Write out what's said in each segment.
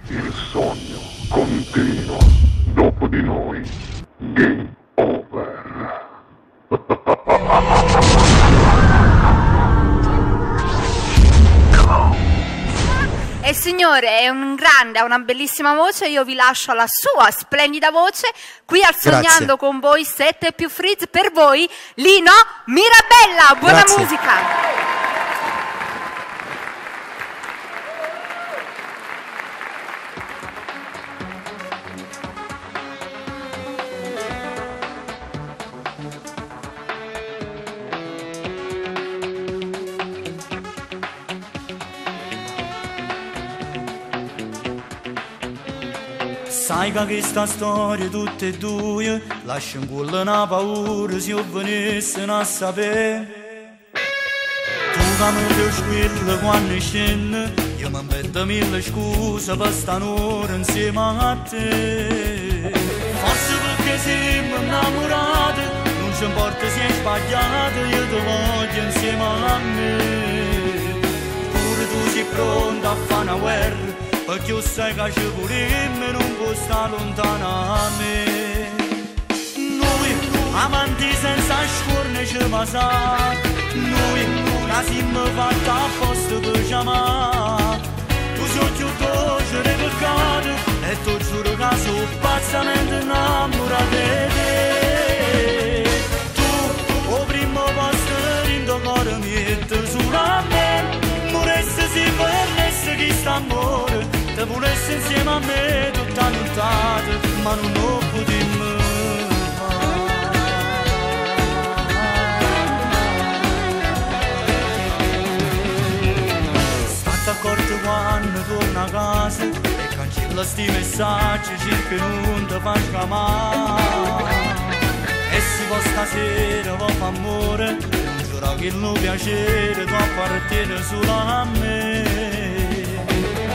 Il sogno continua dopo di noi. Game over. E il signore è un grande, ha una bellissima voce, io vi lascio alla sua splendida voce, qui al Sognando con voi 7 più Frizz, per voi Lino Mirabella, buona Grazie. musica! Sai che questa storia tutte e due lascia in cuore una paura se io venisse a sapere. Tu che mi piaci quello quando scende, io mi invento mille scuse per stare insieme a te. Forse perché siamo innamorati, non ci importa se è sbagliato, io ti voglio insieme a me. Pure tu sei pronta a fare una guerra, perché io sai che ci vorremmo non può stare lontano a me. Noi, amanti senza scorne ci passare, noi, che siamo fatti apposta per chiamare. Tu sei più dolce dei peccati, e tu giuro che sono pazzamente innamorato di te. Tu, o primo posto in tuo cuore metti solo a me, vorresti si perdesse chi sta amore, te volessi insieme a me tutta nottata, ma non lo potremmo fare. State accorto quando torno a casa e cancella sti messaggi, cerca non ti fa scamare. E se può stasera vuoi fa amore, non giuro che non piacere tu appartiene solo a me.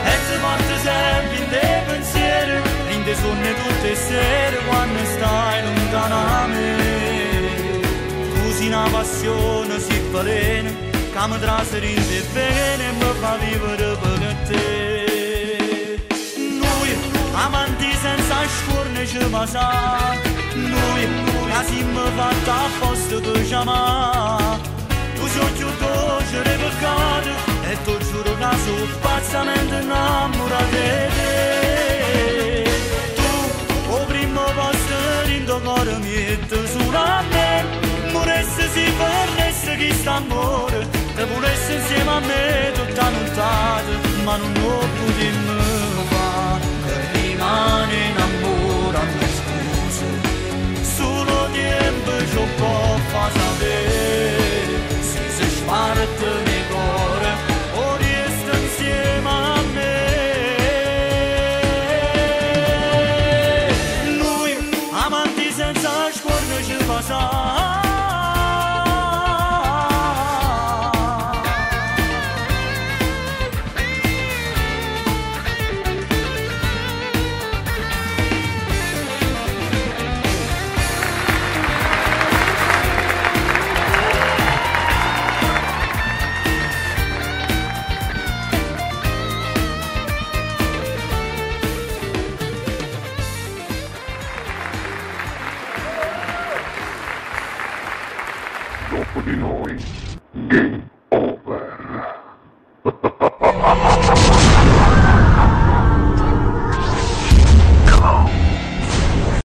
E ti porto sempre in te pensieri, in te sonne tutte le sere quando stai lontano a me. Tu sei una passione, sei balena, che mi traseri in te bene e mi fa vivere per te. Noi, amanti senza scorne ci passare, noi, che siamo fatti apposta per chiamare. Tu sei più dolce dei peccati, e tu giuro che sono pazzamente innamorato di te. Tu, o primo posto in tuo cuore metti solo a me, vorresti si perdesse chi sta amore, te volessi insieme a me tutta nottata, ma non lo potremmo